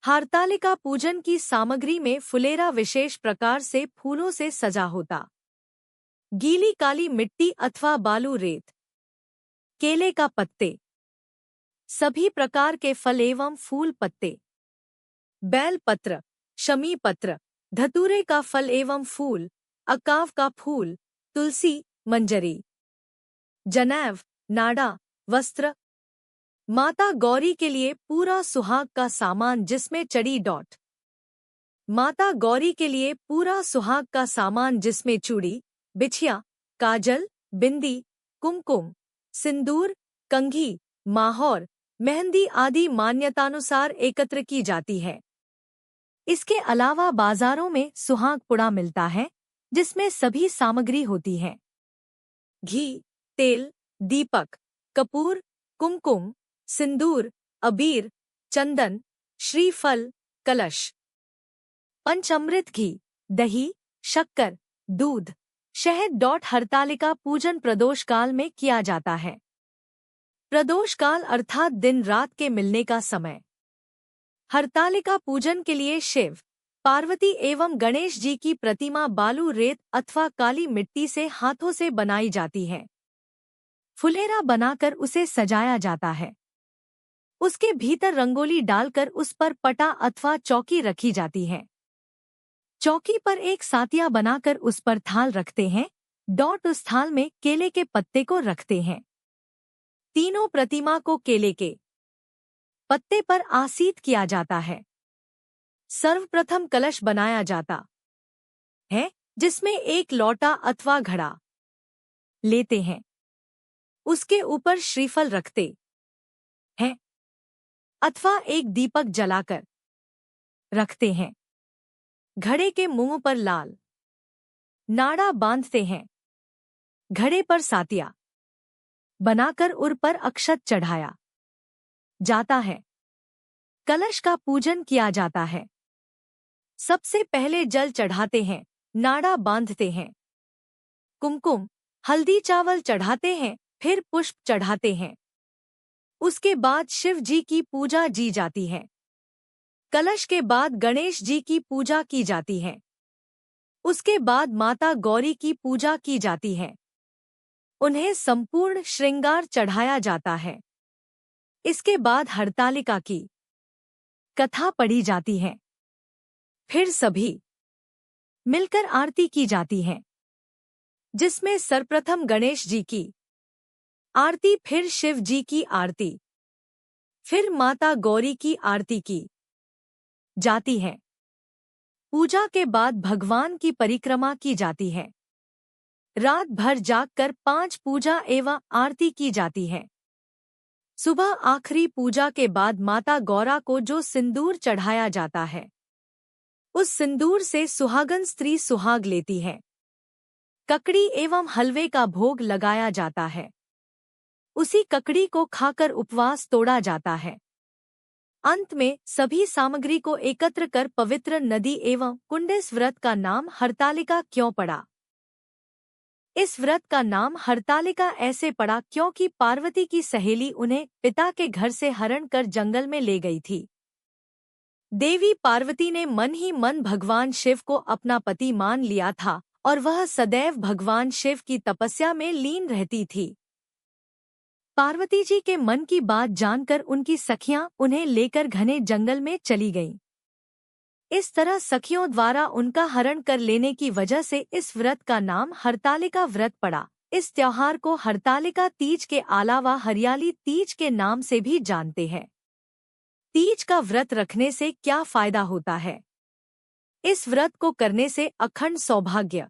हरतालिका पूजन की सामग्री में फुलेरा विशेष प्रकार से फूलों से सजा होता। गीली काली मिट्टी अथवा बालू रेत, केले का पत्ते, सभी प्रकार के फल एवं फूल पत्ते, बेल पत्र, शमी पत्र, धतूरे का फल एवं फूल, अकाव का फूल, तुलसी, मंजरी, जनेव, नाड़ा, वस्त्र। माता गौरी के लिए पूरा सुहाग का सामान जिसमें चड़ी डॉट। माता गौरी के लिए पूरा सुहाग का सामान जिसमें चूड़ी, बिछिया, काजल, बिंदी, कुमकुम, सिंदूर, कंघी, माहौर, मेहंदी आदि मान्यतानुसार एकत्र की जाती है। इसके अलावा बाजारों में सुहाग पुड़ा मिलता है जिसमें सभी सामग्री होती है। घी, तेल, दीपक, कपूर, कुमकुम, सिंदूर, अबीर, चंदन, श्रीफल, कलश, पंचामृत, घी, दही, शक्कर, दूध, शहद। हरतालिका पूजन प्रदोष काल में किया जाता है। प्रदोष काल अर्थात दिन रात के मिलने का समय। हरतालिका पूजन के लिए शिव, पार्वती एवं गणेश जी की प्रतिमा बालू रेत अथवा काली मिट्टी से हाथों से बनाई जाती है। फुलेरा बनाकर उसे सजाया जाता है। उसके भीतर रंगोली डालकर उस पर पटा अथवा चौकी रखी जाती है। चौकी पर एक सातिया बनाकर उस पर थाल रखते हैं। उस थाल में केले के पत्ते को रखते हैं। तीनों प्रतिमा को केले के पत्ते पर आसीत किया जाता है। सर्वप्रथम कलश बनाया जाता है जिसमें एक लोटा अथवा घड़ा लेते हैं। उसके ऊपर श्रीफल रखते हैं अथवा एक दीपक जलाकर रखते हैं। घड़े के मुंह पर लाल नाड़ा बांधते हैं। घड़े पर सातिया बनाकर उर पर अक्षत चढ़ाया जाता है। कलश का पूजन किया जाता है। सबसे पहले जल चढ़ाते हैं, नाड़ा बांधते हैं, कुमकुम, हल्दी चावल चढ़ाते हैं, फिर पुष्प चढ़ाते हैं। उसके बाद शिव जी की पूजा की जाती है। कलश के बाद गणेश जी की पूजा की जाती है। उसके बाद माता गौरी की पूजा की जाती है। उन्हें संपूर्ण श्रृंगार चढ़ाया जाता है। इसके बाद हरतालिका की कथा पढ़ी जाती है। फिर सभी मिलकर आरती की जाती है जिसमें सर्वप्रथम गणेश जी की आरती, फिर शिव जी की आरती, फिर माता गौरी की आरती की जाती है। पूजा के बाद भगवान की परिक्रमा की जाती है। रात भर जागकर 5 पूजा एवं आरती की जाती है। सुबह आखिरी पूजा के बाद माता गौरा को जो सिंदूर चढ़ाया जाता है उस सिंदूर से सुहागन स्त्री सुहाग लेती है। ककड़ी एवं हलवे का भोग लगाया जाता है। उसी ककड़ी को खाकर उपवास तोड़ा जाता है। अंत में सभी सामग्री को एकत्र कर पवित्र नदी एवं कुंड। इस व्रत का नाम हरतालिका क्यों पड़ा? इस व्रत का नाम हरतालिका ऐसे पड़ा क्योंकि पार्वती की सहेली उन्हें पिता के घर से हरण कर जंगल में ले गई थी। देवी पार्वती ने मन ही मन भगवान शिव को अपना पति मान लिया था और वह सदैव भगवान शिव की तपस्या में लीन रहती थी। पार्वती जी के मन की बात जानकर उनकी सखियां उन्हें लेकर घने जंगल में चली गईं। इस तरह सखियों द्वारा उनका हरण कर लेने की वजह से इस व्रत का नाम हरतालिका व्रत पड़ा। इस त्योहार को हरतालिका तीज के अलावा हरियाली तीज के नाम से भी जानते हैं। तीज का व्रत रखने से क्या फायदा होता है? इस व्रत को करने से अखंड सौभाग्य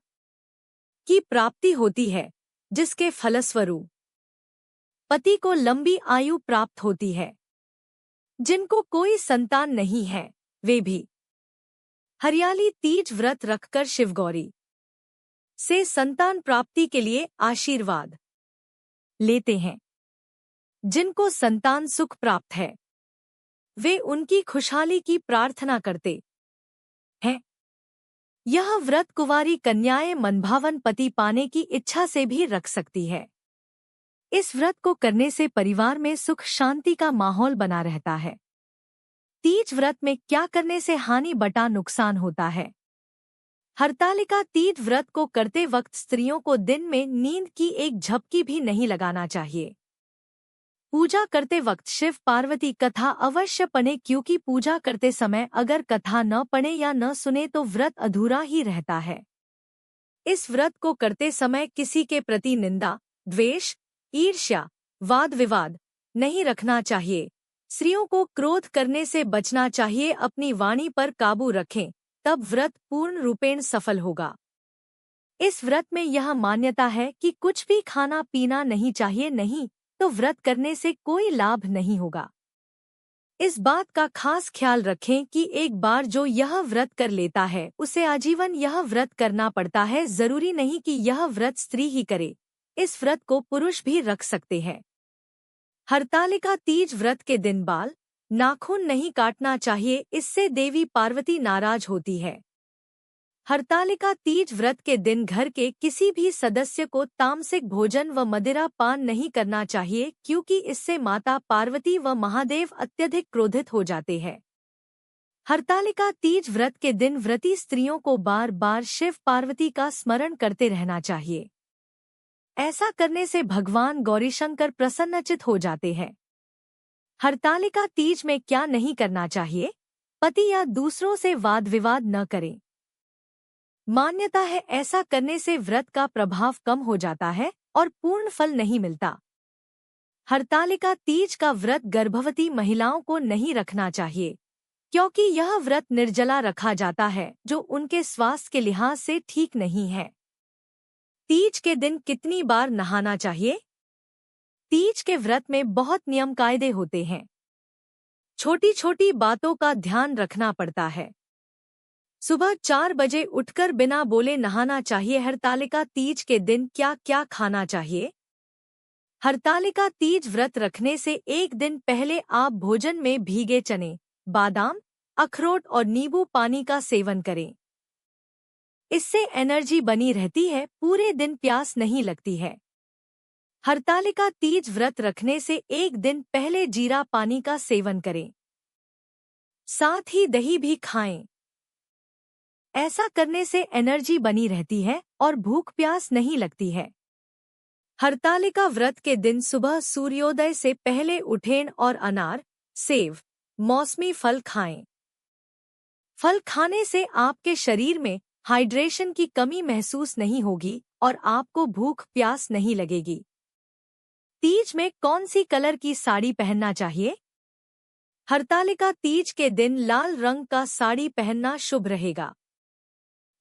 की प्राप्ति होती है जिसके फलस्वरूप पति को लंबी आयु प्राप्त होती है। जिनको कोई संतान नहीं है वे भी हरियाली तीज व्रत रखकर शिवगौरी से संतान प्राप्ति के लिए आशीर्वाद लेते हैं। जिनको संतान सुख प्राप्त है वे उनकी खुशहाली की प्रार्थना करते हैं। यह व्रत कुंवारी कन्याएं मनभावन पति पाने की इच्छा से भी रख सकती है। इस व्रत को करने से परिवार में सुख शांति का माहौल बना रहता है। तीज व्रत में क्या करने से हानि बटा नुकसान होता है? हरतालिका तीज व्रत को करते वक्त स्त्रियों को दिन में नींद की एक झपकी भी नहीं लगाना चाहिए। पूजा करते वक्त शिव पार्वती कथा अवश्य पढ़ें, क्योंकि पूजा करते समय अगर कथा न पढ़े या न सुने तो व्रत अधूरा ही रहता है। इस व्रत को करते समय किसी के प्रति निंदा, द्वेष, ईर्ष्या, वाद विवाद नहीं रखना चाहिए। स्त्रियों को क्रोध करने से बचना चाहिए। अपनी वाणी पर काबू रखें, तब व्रत पूर्ण रूपेण सफल होगा। इस व्रत में यह मान्यता है कि कुछ भी खाना पीना नहीं चाहिए, नहीं तो व्रत करने से कोई लाभ नहीं होगा। इस बात का खास ख्याल रखें कि एक बार जो यह व्रत कर लेता है उसे आजीवन यह व्रत करना पड़ता है। जरूरी नहीं कि यह व्रत स्त्री ही करे, इस व्रत को पुरुष भी रख सकते हैं। हरतालिका तीज व्रत के दिन बाल, नाखून नहीं काटना चाहिए, इससे देवी पार्वती नाराज होती है। हरतालिका तीज व्रत के दिन घर के किसी भी सदस्य को तामसिक भोजन व मदिरा पान नहीं करना चाहिए, क्योंकि इससे माता पार्वती व महादेव अत्यधिक क्रोधित हो जाते हैं। हरतालिका तीज व्रत के दिन व्रती स्त्रियों को बार बार शिव पार्वती का स्मरण करते रहना चाहिए। ऐसा करने से भगवान गौरीशंकर प्रसन्नचित हो जाते हैं। हरतालिका तीज में क्या नहीं करना चाहिए? पति या दूसरों से वाद विवाद न करें। मान्यता है ऐसा करने से व्रत का प्रभाव कम हो जाता है और पूर्ण फल नहीं मिलता। हरतालिका तीज का व्रत गर्भवती महिलाओं को नहीं रखना चाहिए, क्योंकि यह व्रत निर्जला रखा जाता है, जो उनके स्वास्थ्य के लिहाज से ठीक नहीं है। तीज के दिन कितनी बार नहाना चाहिए? तीज के व्रत में बहुत नियम कायदे होते हैं। छोटी छोटी बातों का ध्यान रखना पड़ता है। सुबह 4 बजे उठकर बिना बोले नहाना चाहिए। हरतालिका तीज के दिन क्या क्या खाना चाहिए? हरतालिका तीज व्रत रखने से एक दिन पहले आप भोजन में भीगे चने, बादाम, अखरोट और नींबू पानी का सेवन करें। इससे एनर्जी बनी रहती है, पूरे दिन प्यास नहीं लगती है। हरतालिका तीज व्रत रखने से एक दिन पहले जीरा पानी का सेवन करें, साथ ही दही भी खाएं। ऐसा करने से एनर्जी बनी रहती है और भूख प्यास नहीं लगती है। हरतालिका व्रत के दिन सुबह सूर्योदय से पहले उठें और अनार, सेब, मौसमी फल खाएं। फल खाने से आपके शरीर में हाइड्रेशन की कमी महसूस नहीं होगी और आपको भूख प्यास नहीं लगेगी। तीज में कौन सी कलर की साड़ी पहनना चाहिए? हरतालिका तीज के दिन लाल रंग का साड़ी पहनना शुभ रहेगा।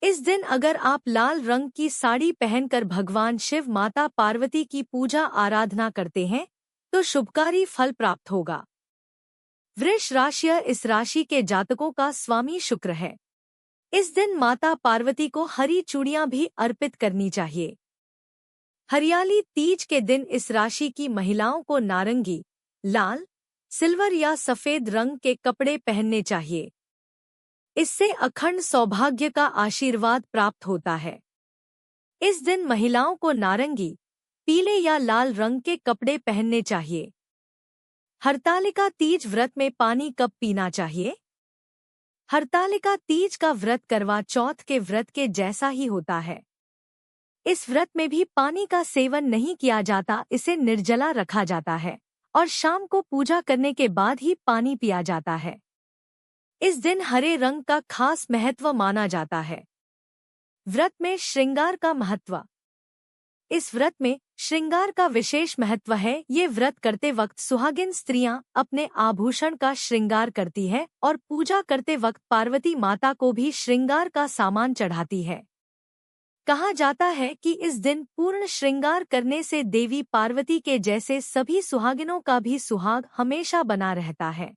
इस दिन अगर आप लाल रंग की साड़ी पहनकर भगवान शिव, माता पार्वती की पूजा आराधना करते हैं तो शुभकारी फल प्राप्त होगा। वृष राशि इस राशि के जातकों का स्वामी शुक्र है। इस दिन माता पार्वती को हरी चूड़ियां भी अर्पित करनी चाहिए। हरियाली तीज के दिन इस राशि की महिलाओं को नारंगी, लाल, सिल्वर या सफेद रंग के कपड़े पहनने चाहिए। इससे अखंड सौभाग्य का आशीर्वाद प्राप्त होता है। इस दिन महिलाओं को नारंगी, पीले या लाल रंग के कपड़े पहनने चाहिए। हरतालिका तीज व्रत में पानी कब पीना चाहिए? हरतालिका तीज का व्रत करवा चौथ के व्रत के जैसा ही होता है। इस व्रत में भी पानी का सेवन नहीं किया जाता, इसे निर्जला रखा जाता है और शाम को पूजा करने के बाद ही पानी पिया जाता है। इस दिन हरे रंग का खास महत्व माना जाता है। व्रत में श्रृंगार का महत्व। इस व्रत में श्रृंगार का विशेष महत्व है। ये व्रत करते वक्त सुहागिन स्त्रियां अपने आभूषण का श्रृंगार करती है और पूजा करते वक्त पार्वती माता को भी श्रृंगार का सामान चढ़ाती है। कहा जाता है कि इस दिन पूर्ण श्रृंगार करने से देवी पार्वती के जैसे सभी सुहागिनों का भी सुहाग हमेशा बना रहता है।